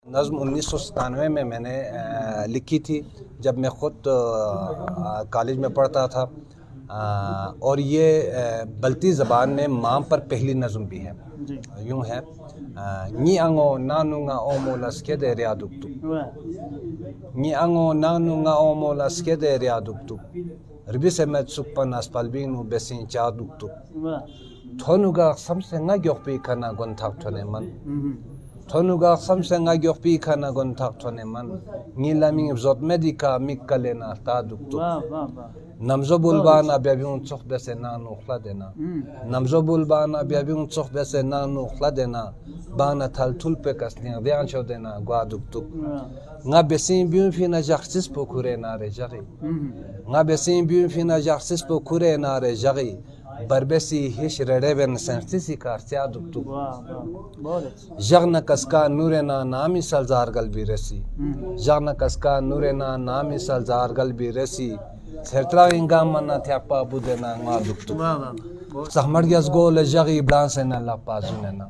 نظم 1997 میں نے لکھی تھی جب میں خود کالج میں پڑھتا تھا، اور یہ بلتی زبان میں ماں پر پہلی نظم بھی ہے۔ یوں ہے: نی انگو نانو گا اومو لسکے دے ریا دک دک، نی انگو نانو گا اومو لسکے دے ریا دک دک، ربی سے میں سپن اسپالبینو بیسین چا دک دک، تھونو گا سمسے گا گیوک پی کھنا گون تھاک تھونے من، تھونو گا سمسے گا گیوک پی کھنا گون تھاک تھونے من، نی لامین بزوت میڈیکا میکالینا تا دک دک، نمزو بولبانا بیابیون چخ بیسے نانو خلا دینا، نمزو بولبانا بیابیون چخ بیسے نانو خلا دینا، بانا تھال تھول پہ کسنی دیان چو دینا گوا دک دک، nga besin biun fina jaxsis po kure nare jagi، nga besin biun fina jaxsis po kure nare jagi، بربسی ہش رڑے بن سنسیسی کارتیا دک دک، جغنا کسکا نورنا نامی سلزار گل بھی رسی، جغنا کسکا نورنا نامی سلزار گل بھی رسی، سرترا انگا منا تھیاپا بودنا نگا دک دک، سحمرگیز گول جغی بلانسن اللہ پازوننا،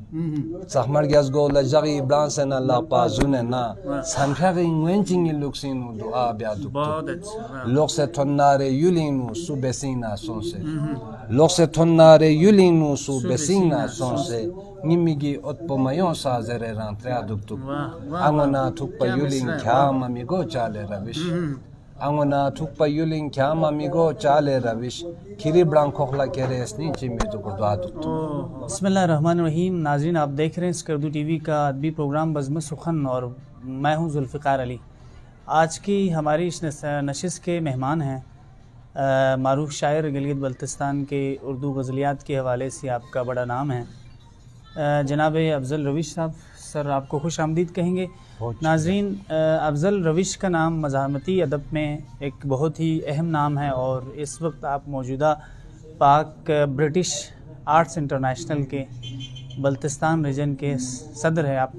سحمرگیز گول جغی بلانسن اللہ پازوننا، سنفیغی نوینچنگی لکسینو دعا بیا دک دک، لوگ سے تھنارے یولینو سو بیسینا سون سے، لوگ سے تھنارے یولینو سو بیسینا سون سے، نیمیگی اتپو میون سازر رانتریا دک دک، انگونا تھوپا یولین کیا ممیگو چالے روش، انگونا تھوپا یولین کیا ممیگو چالے روش، کھیری بلان کھوکھلا کہرے اسنی چیمی تو دعا دک دک۔ بسم اللہ الرحمن الرحیم۔ ناظرین، آپ دیکھ رہے ہیں اسکردو ٹی وی کا ادبی پروگرام بزم سخن، اور میں ہوں ذوالفقار علی۔ آج کی ہماری اس نشست کے مہمان ہیں معروف شاعر گلگت بلتستان کے اردو غزلیات کے حوالے سے آپ کا بڑا نام ہے، جناب افضل روش صاحب۔ سر، آپ کو خوش آمدید کہیں گے۔ ناظرین، افضل روش کا نام مزاحمتی ادب میں ایک بہت ہی اہم نام ہے، اور اس وقت آپ موجودہ پاک برٹش آرٹس انٹرنیشنل کے بلتستان ریجن کے صدر ہیں۔ آپ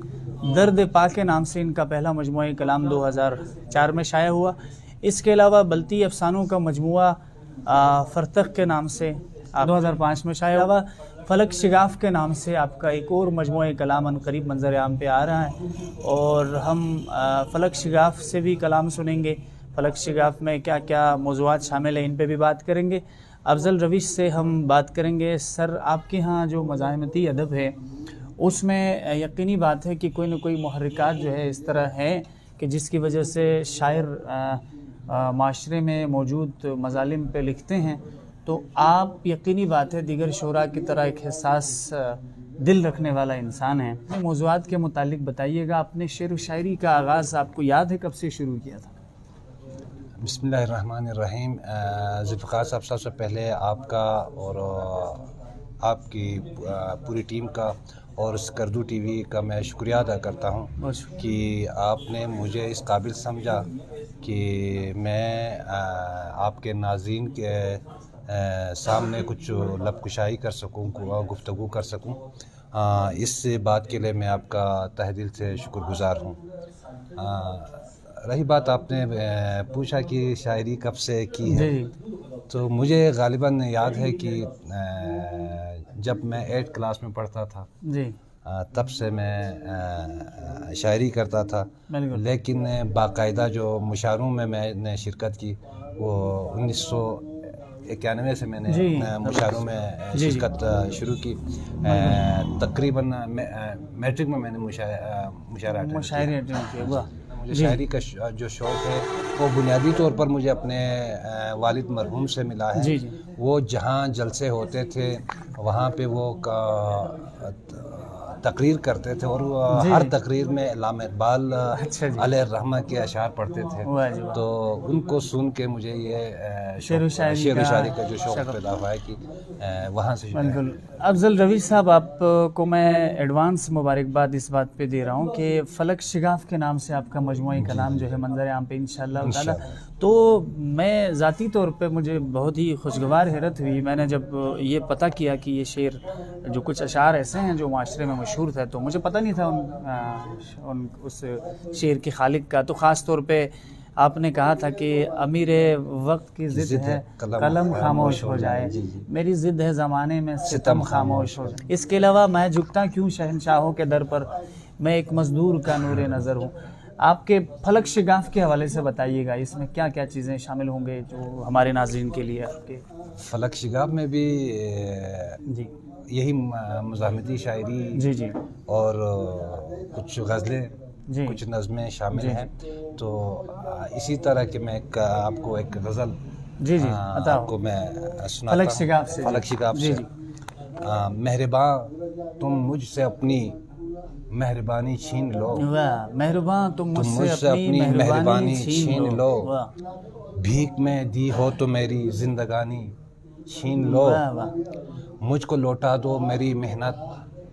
درد پاک کے نام سے ان کا پہلا مجموعہ کلام 2004 میں شائع ہوا۔ اس کے علاوہ بلتی افسانوں کا مجموعہ فرتق کے نام سے 2005 میں شائع ہوا۔ فلک شگاف کے نام سے آپ کا ایک اور مجموعہ کلام ان قریب منظر عام پہ آ رہا ہے، اور ہم فلک شگاف سے بھی کلام سنیں گے۔ فلک شگاف میں کیا کیا موضوعات شامل ہیں ان پہ بھی بات کریں گے۔ افضل روش سے ہم بات کریں گے۔ سر، آپ کے ہاں جو مزاحمتی ادب ہے اس میں یقینی بات ہے کہ کوئی نہ کوئی محرکات جو ہے اس طرح ہے کہ جس کی وجہ سے شاعر معاشرے میں موجود مظالم پہ لکھتے ہیں، تو آپ یقینی بات ہے دیگر شعراء کی طرح ایک حساس دل رکھنے والا انسان ہیں۔ موضوعات کے متعلق بتائیے گا، اپنے شعر و شاعری کا آغاز آپ کو یاد ہے کب سے شروع کیا تھا؟ بسم اللہ الرحمن الرحیم۔ ذوالفقار صاحب، سب سے پہلے آپ کا اور آپ کی پوری ٹیم کا اور اسکردو ٹی وی کا میں شکریہ ادا کرتا ہوں کہ آپ نے مجھے اس قابل سمجھا کہ میں آپ کے ناظرین کے سامنے کچھ لب کشائی کر سکوں، گفتگو کر سکوں۔ اس بات کے لیے میں آپ کا تہ دل سے شکر گزار ہوں۔ رہی بات آپ نے پوچھا کہ شاعری کب سے کی ہے، تو مجھے غالباً یاد ہے کہ جب میں 8 کلاس میں پڑھتا تھا تب سے میں شاعری کرتا تھا، لیکن باقاعدہ جو مشاعروں میں نے شرکت کی وہ 1991 سے میں نے مشاعروں میں شرکت شروع کی۔ تقریباً میٹرک میں نے مشاعرہ اٹینڈ کیا۔ مجھے شاعری کا جو شوق ہے وہ بنیادی طور پر مجھے اپنے والد مرحوم سے ملا ہے۔ وہ جہاں جلسے ہوتے تھے وہاں پہ وہ تقریر کرتے تھے، اور ہر تقریر میں علامہ اقبال علیہ الرحمہ کے اشعار پڑھتے تھے، تو ان کو سن کے مجھے یہ شعر و شاعری کا جو شوق پیدا ہوا ہے کہ وہاں سے۔ بالکل۔ افضل روش صاحب، آپ کو میں ایڈوانس مبارکباد اس بات پہ دے رہا ہوں کہ فلک شگاف کے نام سے آپ کا مجموعہ کلام جو ہے منظر عام پہ انشاءاللہ تعالی، تو میں ذاتی طور پہ مجھے بہت ہی خوشگوار حیرت ہوئی میں نے جب یہ پتہ کیا کہ یہ شعر جو کچھ اشعار ایسے ہیں جو معاشرے میں مشہور تھا، تو مجھے پتہ نہیں تھا اس شعر کے خالق کا۔ تو خاص طور پہ آپ نے کہا تھا کہ امیر وقت کی ضد ہے قلم خاموش ہو جائے، میری ضد ہے زمانے میں ستم خاموش ہو جائے۔ اس کے علاوہ میں جھکتا کیوں شہنشاہوں کے در پر، میں ایک مزدور کا نور نظر ہوں۔ آپ کے فلک شگاف کے حوالے سے بتائیے گا، اس میں کیا کیا چیزیں شامل ہوں گے جو ہمارے ناظرین کے لیے آپ کے؟ فلک شگاف میں بھی جی یہی مزاحمتی شاعری جی جی اور کچھ غزلیں، جی کچھ نظمیں شامل ہیں۔ تو اسی طرح کہ میں آپ کو ایک غزل جی جی آپ کو میں سناتا فلک ہوں شگاف سے، فلک شگاف جی سے۔ جی مہرباں تم مجھ سے اپنی مہربانی چھین لو، واہ، مہرباں تم تم مجھ سے اپنی مہربانی چھین لو، واہ بھیک میں دی ہو تو میری زندگانی چھین لو، واہ واہ مجھ کو لوٹا دو میری محنت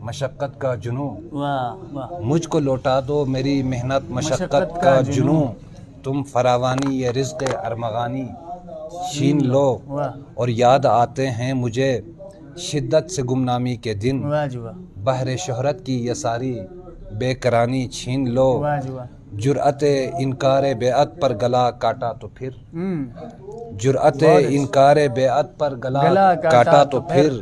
مشقت کا جنوں، واہ واہ، مجھ کو لوٹا دو میری محنت مشقت کا جنوں، تم فراوانی یہ رزق ارمغانی چھین لو، واہ اور یاد آتے ہیں مجھے شدت سے گمنامی کے دن، واہ جی واہ، بحر شہرت کی یہ ساری بے قرانی چھین لو، واہ جی واہ، جرأت انکار بیعت پر گلا کاٹا تو پھر، جرأت بہت اچھا، انکار بیعت پر گلا کاٹا تو پھر،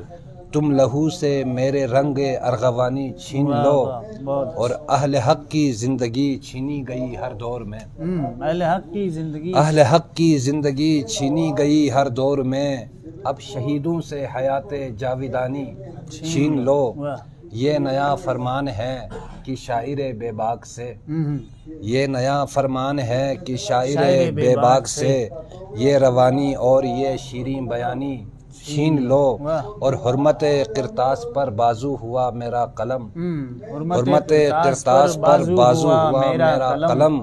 تم لہو سے میرے رنگ ارغوانی چھین واہ لو، واہ، بہت اور اہل حق کی زندگی چھینی گئی ہر دور میں، اہل حق کی زندگی، اہل حق کی زندگی چھینی گئی ہر دور میں، اب شہیدوں سے حیات جاویدانی چھین لو، واہ، یہ نیا فرمان ہے کہ شاعر بے باک سے، یہ نیا فرمان ہے کہ شاعر بے باک سے، یہ روانی اور یہ شیریں بیانی چھین لو، اور حرمت قرطاس پر بازو ہوا میرا قلم، حرمت قرطاس پر بازو ہوا میرا قلم،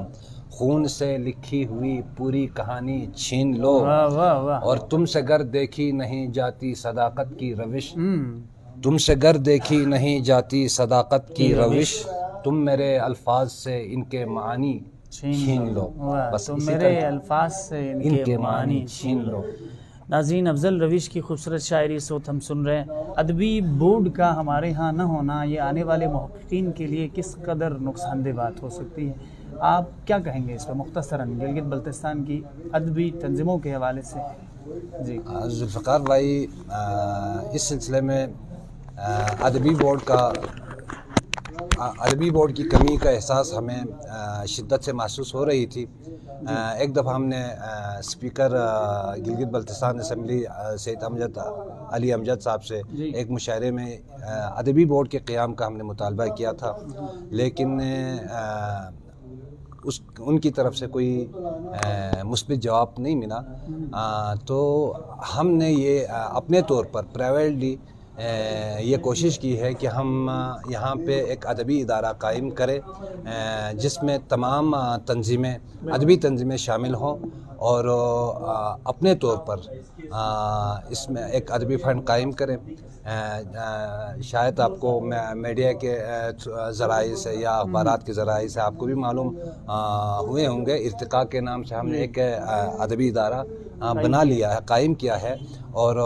خون سے لکھی ہوئی پوری کہانی چھین لو، واہ واہ واہ، اور تم سے گر دیکھی نہیں جاتی صداقت کی روش، تم سے گر دیکھی نہیں جاتی صداقت کی روش، تم میرے الفاظ سے ان کے معانی چھین لو، بس تو اسی میرے طرح الفاظ سے ان کے معنی چھین لو۔ ناظرین، افضل روش کی خوبصورت شاعری اس وقت ہم سن رہے ہیں۔ ادبی بورڈ کا ہمارے ہاں نہ ہونا یہ آنے والے محققین کے لیے کس قدر نقصان دہ بات ہو سکتی ہے، آپ کیا کہیں گے اس پہ مختصراً گلگت بلتستان کی ادبی تنظیموں کے حوالے سے؟ جی ذوالفقار بھائی، اس سلسلے میں ادبی بورڈ کی کمی کا احساس ہمیں شدت سے محسوس ہو رہی تھی۔ ایک دفعہ ہم نے اسپیکر گلگت بلتستان اسمبلی سید علی امجد صاحب سے ایک مشاعرے میں ادبی بورڈ کے قیام کا ہم نے مطالبہ کیا تھا، لیکن ان کی طرف سے کوئی مثبت جواب نہیں ملا، تو ہم نے یہ اپنے طور پر پرائیویٹلی یہ کوشش کی ہے کہ ہم یہاں پہ ایک ادبی ادارہ قائم کریں جس میں تمام ادبی تنظیمیں شامل ہوں، اور اپنے طور پر اس میں ایک ادبی فنڈ قائم کریں۔ شاید آپ کو میڈیا کے ذرائع سے یا اخبارات کے ذرائع سے آپ کو بھی معلوم ہوئے ہوں گے، ارتقاء کے نام سے ہم نے ایک ادبی ادارہ بنا لیا ہے، قائم کیا ہے، اور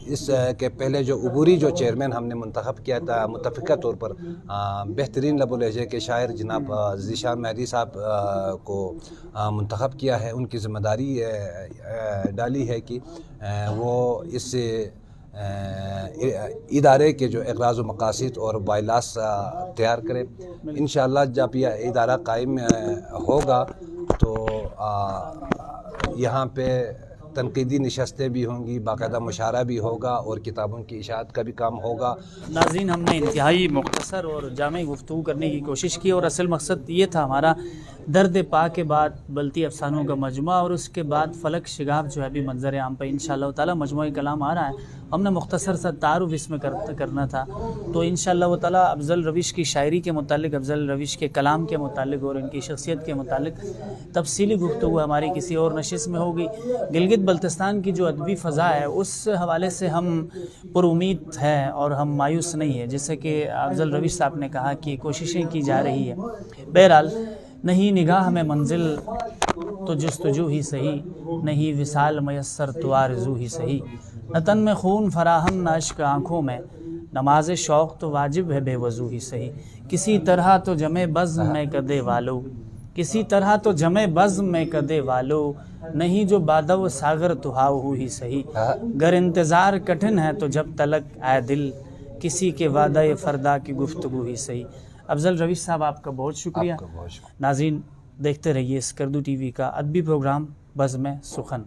اس کے پہلے جو عبوری چیئرمین ہم نے منتخب کیا تھا، متفقہ طور پر بہترین لب و لہجے کے شاعر جناب ذیشان مہدی صاحب کو منتخب کیا ہے۔ ان کی ذمہ داری ڈالی ہے کہ وہ اس ادارے کے جو اغراض و مقاصد اور بائلاس تیار کرے۔ انشاءاللہ جب یہ ادارہ قائم ہوگا تو یہاں پہ تنقیدی نشستیں بھی ہوں گی، باقاعدہ مشاعرہ بھی ہوگا، اور کتابوں کی اشاعت کا بھی کام ہوگا۔ ناظرین، ہم نے انتہائی مختصر اور جامع گفتگو کرنے کی کوشش کی، اور اصل مقصد یہ تھا ہمارا درد پا کے بعد بلتی افسانوں کا مجموعہ، اور اس کے بعد فلک شگاف جو ہے ابھی منظر عام پہ انشاءاللہ تعالی مجموعہ کلام آ رہا ہے، ہم نے مختصر سا تعارف اس میں کرنا تھا۔ تو انشاءاللہ تعالی افضل روش کی شاعری کے متعلق، افضل روش کے کلام کے متعلق اور ان کی شخصیت کے متعلق تفصیلی گفتگو ہماری کسی اور نشست میں ہوگی۔ گلگت بلتستان کی جو ادبی فضا ہے اس حوالے سے ہم پر امید ہیں اور ہم مایوس نہیں ہیں، جیسے کہ افضل روش صاحب نے کہا کہ کوششیں کی جا رہی ہے۔ بہرحال نہیں نگاہ میں منزل تو جستجو ہی سہی، نہیں وصال میسر تو آرزو ہی سہی، نہ تن میں خون فراہم نہ اشک آنکھوں میں، نماز شوق تو واجب ہے بے وضو ہی سہی، کسی طرح تو جمے بزم میں کدے والو، کسی طرح تو جمے بزم میں کدے والو نہیں جو بادہ و ساغر تو ہاؤ ہو ہی صحیح گر انتظار کٹھن ہے تو جب تلک اے دل کسی کے وعدہ فردا کی گفتگو ہی صحیح. افضل رویش صاحب آپ کا بہت شکریہ. آپ کا بہت شکریہ. ناظرین دیکھتے رہیے اسکردو ٹی وی کا ادبی پروگرام بزم سخن.